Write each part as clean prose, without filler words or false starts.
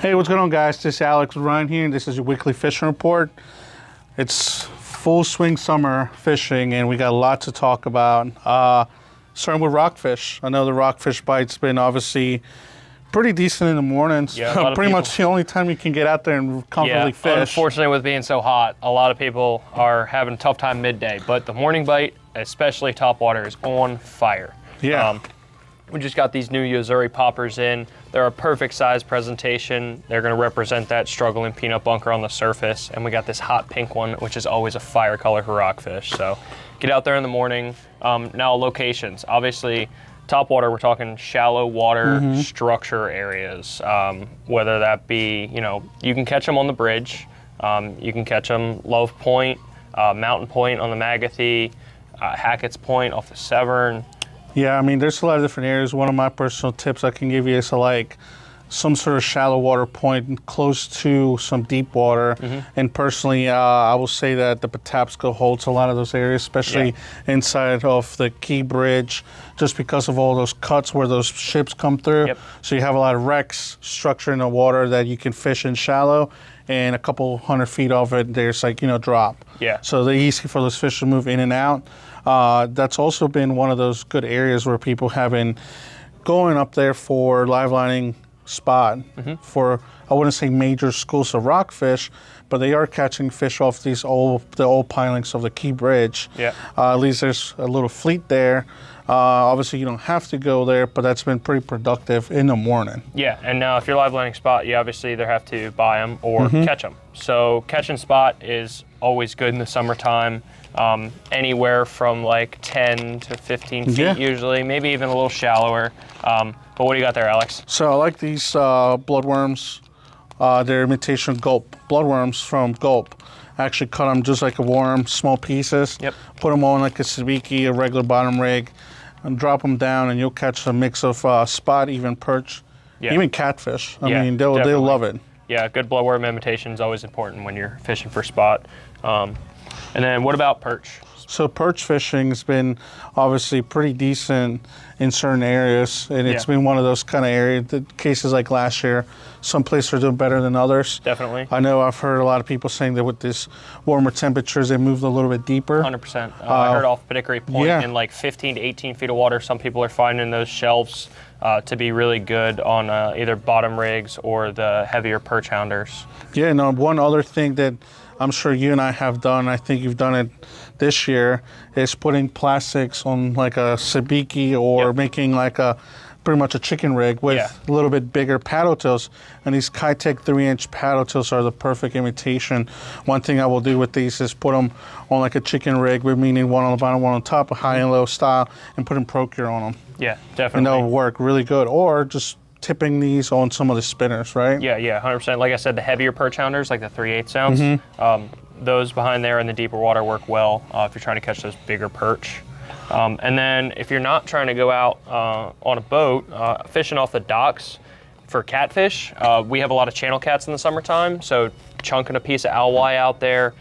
Hey, what's going on, guys? This is Alex with Ryan here, and this is your weekly fishing report. It's full swing summer fishing, and we got a lot to talk about. Starting with rockfish. I know the rockfish bite's been obviously pretty decent in the mornings. Yeah, pretty much the only time you can get out there and comfortably fish. Unfortunately, with being so hot, a lot of people are having a tough time midday, but the morning bite, especially topwater, is on fire. Yeah. We just got these new Yozuri poppers in. They're a perfect size presentation. They're gonna represent that struggling peanut bunker on the surface. And we got this hot pink one, which is always a fire color for rockfish. So get out there in the morning. Now locations, obviously topwater, we're talking shallow water structure areas. Whether that be, you can catch them on the bridge. You can catch them Love Point, Mountain Point on the Magathie, Hackett's Point off the Severn. Yeah, I mean, there's a lot of different areas. One of my personal tips I can give you is some sort of shallow water point close to some deep water. And personally, I will say that the Patapsco holds a lot of those areas, especially inside of the Key Bridge, just because of all those cuts where those ships come through. So you have a lot of wrecks structure in the water that you can fish in shallow, and a couple 100 feet of it, there's drop. So they're easy for those fish to move in and out. That's also been one of those good areas where people have been going up there for live lining spot for, I wouldn't say major schools of rockfish, but they are catching fish off the old pilings of the Key Bridge. At least there's a little fleet there. Obviously, you don't have to go there, but that's been pretty productive in the morning. Yeah, and now if you're live lining spot, you obviously either have to buy them or catch them. So catching spot is always good in the summertime. Anywhere from like 10 to 15 feet usually, maybe even a little shallower. But what do you got there, Alex? So I like these bloodworms. They're imitation gulp. Bloodworms from Gulp. I actually cut them just like a worm, small pieces. Put them on like a sabiki, a regular bottom rig, and drop them down, and you'll catch a mix of spot, even perch, even catfish. I mean, they'll love it. Yeah, good bloodworm imitation is always important when you're fishing for spot. And then what about perch? So perch fishing has been obviously pretty decent in certain areas, and it's been one of those kind of areas, cases like last year, some places are doing better than others. Definitely. I know I've heard a lot of people saying that with this warmer temperatures, they moved a little bit deeper. 100%. I heard off Pedickery Point in like 15 to 18 feet of water, some people are finding those shelves to be really good on either bottom rigs or the heavier perch hounders. Yeah, no, one other thing that I'm sure you and I have done, I think you've done it this year, is putting plastics on like a sabiki or making like pretty much a chicken rig with a little bit bigger paddle tails. And these Kitech 3-inch paddle tails are the perfect imitation. One thing I will do with these is put them on like a chicken rig, meaning one on the bottom, one on top, a high and low style, and put them Procure on them. Yeah, definitely. And they'll work really good. Or just tipping these on some of the spinners, right? Yeah, 100%. Like I said, the heavier perch hounders, like the 3/8 ounce, those behind there in the deeper water work well if you're trying to catch those bigger perch. And then if you're not trying to go out on a boat, fishing off the docks for catfish, we have a lot of channel cats in the summertime, so chunking a piece of alwai out there,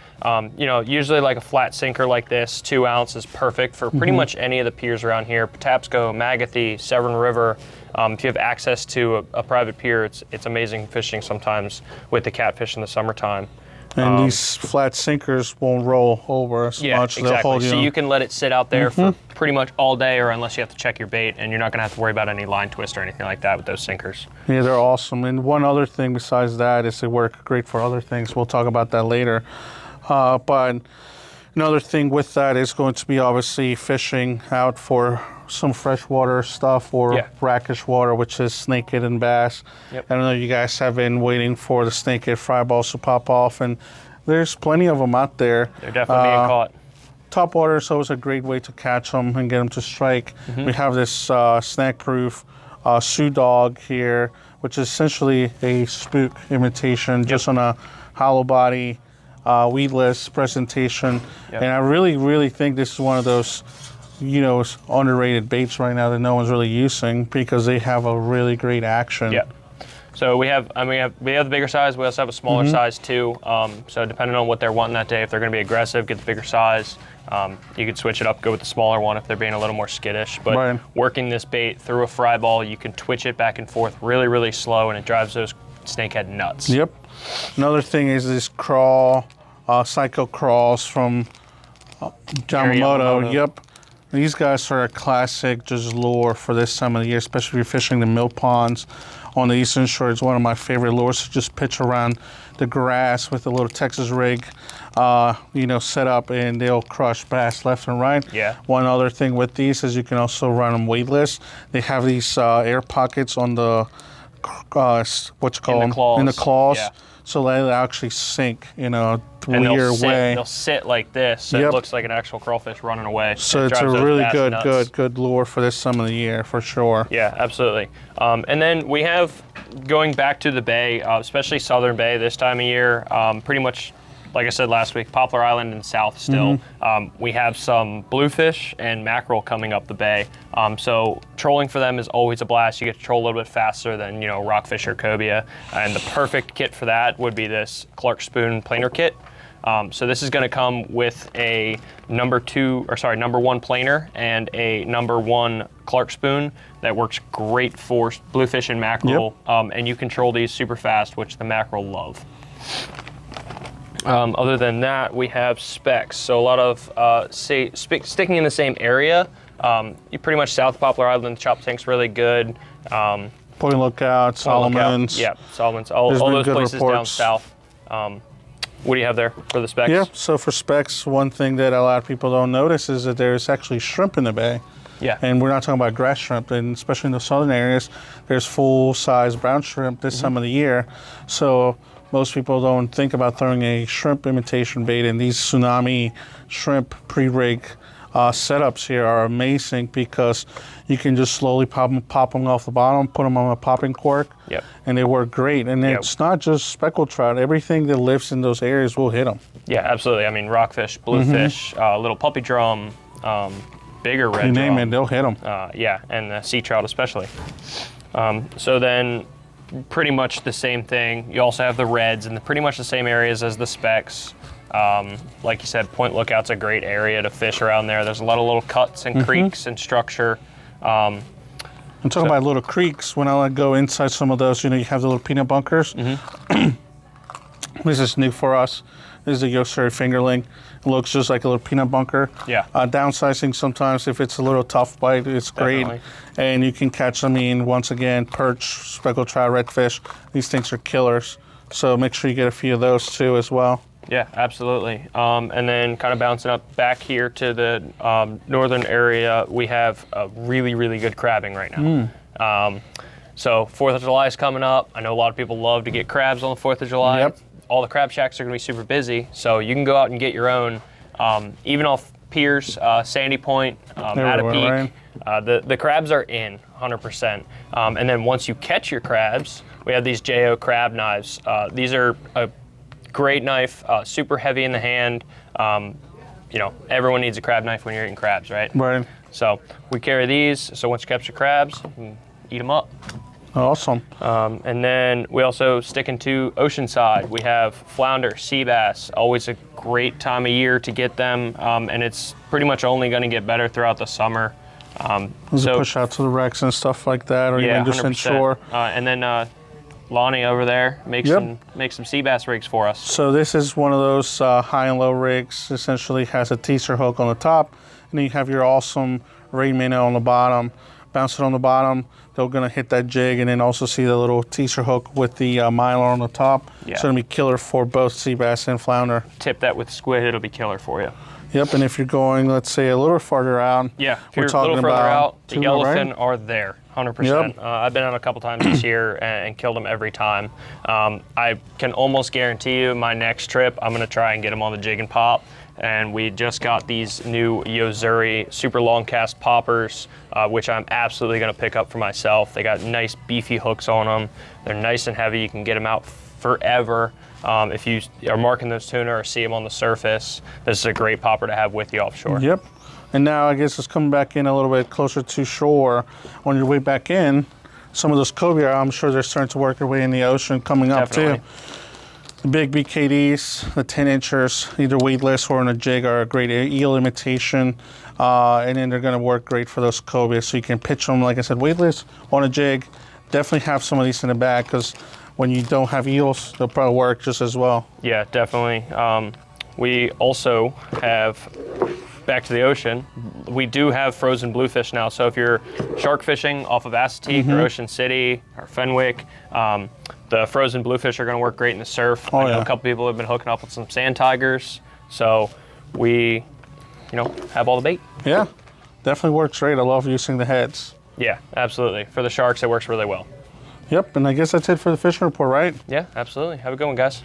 usually like a flat sinker like this, 2 ounce is perfect for pretty much any of the piers around here, Patapsco, Magathie, Severn River. If you have access to a private pier, it's amazing fishing sometimes with the catfish in the summertime. And these flat sinkers won't roll over as much. Exactly. They'll hold you. So you can let it sit out there for pretty much all day, or unless you have to check your bait, and you're not going to have to worry about any line twist or anything like that with those sinkers. Yeah, they're awesome. And one other thing besides that is they work great for other things. We'll talk about that later. But another thing with that is going to be obviously fishing out for some freshwater stuff or brackish water, which is snakehead and bass. I don't know, you guys have been waiting for the snakehead fry balls to pop off, and there's plenty of them out there. They're definitely being caught. Topwater is always a great way to catch them and get them to strike. We have this snack-proof Sioux Dog here, which is essentially a spook imitation, just on a hollow body, weedless presentation. And I really, really think this is one of those underrated baits right now that no one's really using, because they have a really great action. So we have the bigger size. We also have a smaller size too. So depending on what they're wanting that day, if they're going to be aggressive, get the bigger size. You could switch it up, go with the smaller one if they're being a little more skittish. But working this bait through a fry ball, you can twitch it back and forth really, really slow, and it drives those snakehead nuts. Yep. Another thing is this crawl, Psycho Crawls from Yamamoto. Yep. These guys are a classic just lure for this time of the year, especially if you're fishing the mill ponds on the Eastern Shore. It's one of my favorite lures to just pitch around the grass with a little Texas rig, set up, and they'll crush bass left and right. Yeah. One other thing with these is you can also run them weightless. They have these air pockets on the, in the claws. Yeah. So they'll actually sink in a and weird way. They'll sit like this, so it looks like an actual crawfish running away. So it's a really good lure for this time of the year, for sure. Yeah, absolutely. And then we have, going back to the bay, especially Southern Bay this time of year, pretty much, like I said last week, Poplar Island and south still. We have some bluefish and mackerel coming up the bay. So trolling for them is always a blast. You get to troll a little bit faster than, rockfish or cobia. And the perfect kit for that would be this Clark Spoon planer kit. So this is going to come with a number one planer and a number one Clark Spoon that works great for bluefish and mackerel. And you control these super fast, which the mackerel love. Other than that, we have specs. So a lot of sticking in the same area. You pretty much south of Poplar Island, the chop tank's really good. Point Lookout, Solomon's. Yeah, Solomon's. All those places reports down south. What do you have there for the specs? Yeah, so for specs, one thing that a lot of people don't notice is that there's actually shrimp in the bay. Yeah. And we're not talking about grass shrimp, and especially in the southern areas, there's full-size brown shrimp this time of the year. So most people don't think about throwing a shrimp imitation bait, and these Tsunami shrimp pre-rig setups here are amazing because you can just slowly pop them off the bottom, put them on a popping cork, and they work great. And it's not just speckled trout. Everything that lives in those areas will hit them. Yeah, absolutely. I mean, rockfish, bluefish, little puppy drum, bigger red drum. You name it, they'll hit them. And sea trout especially. So then pretty much the same thing. You also have the reds in pretty much the same areas as the specs. Like you said, Point Lookout's a great area to fish around there. There's a lot of little cuts and creeks and structure. I'm talking about little creeks. When I go inside some of those, you have the little peanut bunkers. This is new for us. This is a Yosuri fingerling. It looks just like a little peanut bunker. Yeah. Downsizing sometimes, if it's a little tough bite, it's great. Definitely. And you can catch them in, once again, perch, speckled trout, redfish. These things are killers. So make sure you get a few of those too as well. Yeah, absolutely. And then kind of bouncing up back here to the northern area, we have a really, really good crabbing right now. So 4th of July is coming up. I know a lot of people love to get crabs on the 4th of July. Yep. All the crab shacks are going to be super busy, so you can go out and get your own, even off piers, Sandy Point, Annapolis. The crabs are in 100%. And then once you catch your crabs, we have these JO crab knives. These are a great knife, super heavy in the hand. Everyone needs a crab knife when you're eating crabs, right? Right. So we carry these, so once you catch your crabs, you can eat them up. Awesome. And then we also stick into Oceanside. We have flounder, sea bass, always a great time of year to get them, and it's pretty much only going to get better throughout the summer. So push out to the wrecks and stuff like that, or even just 100%. inshore. And then Lonnie over there makes some sea bass rigs for us. So this is one of those high and low rigs. Essentially has a teaser hook on the top, and then you have your awesome ray minnow on the bottom. Bounce it on the bottom, they're gonna hit that jig, and then also see the little teaser hook with the mylar on the top. Yeah. It's gonna be killer for both sea bass and flounder. Tip that with squid, it'll be killer for you. Yep, and if you're going, let's say, a little farther out, if you're a little further out, the yellowfin are there, 100%. Yep. I've been on a couple times this year and killed them every time. I can almost guarantee you my next trip, I'm gonna try and get them on the jig and pop. And we just got these new Yosuri super long cast poppers, which I'm absolutely gonna pick up for myself. They got nice beefy hooks on them. They're nice and heavy. You can get them out forever. If you are marking those tuna or see them on the surface, this is a great popper to have with you offshore. Yep. And now I guess it's coming back in a little bit closer to shore. On your way back in, some of those cobia, I'm sure they're starting to work their way in the ocean coming up too. The big BKDs, the 10-inchers, either weightless or on a jig, are a great eel imitation. And then they're going to work great for those cobia. So you can pitch them, like I said, weightless on a jig. Definitely have some of these in the back, because when you don't have eels, they'll probably work just as well. Yeah, definitely. We also have, back to the ocean, we do have frozen bluefish now. So if you're shark fishing off of Chesapeake or Ocean City or Fenwick, the frozen bluefish are going to work great in the surf. I know a couple people have been hooking up with some sand tigers. So we, have all the bait. Yeah, definitely works great. I love using the heads. Yeah, absolutely. For the sharks, it works really well. Yep, and I guess that's it for the fishing report, right? Yeah, absolutely. Have a good one, guys.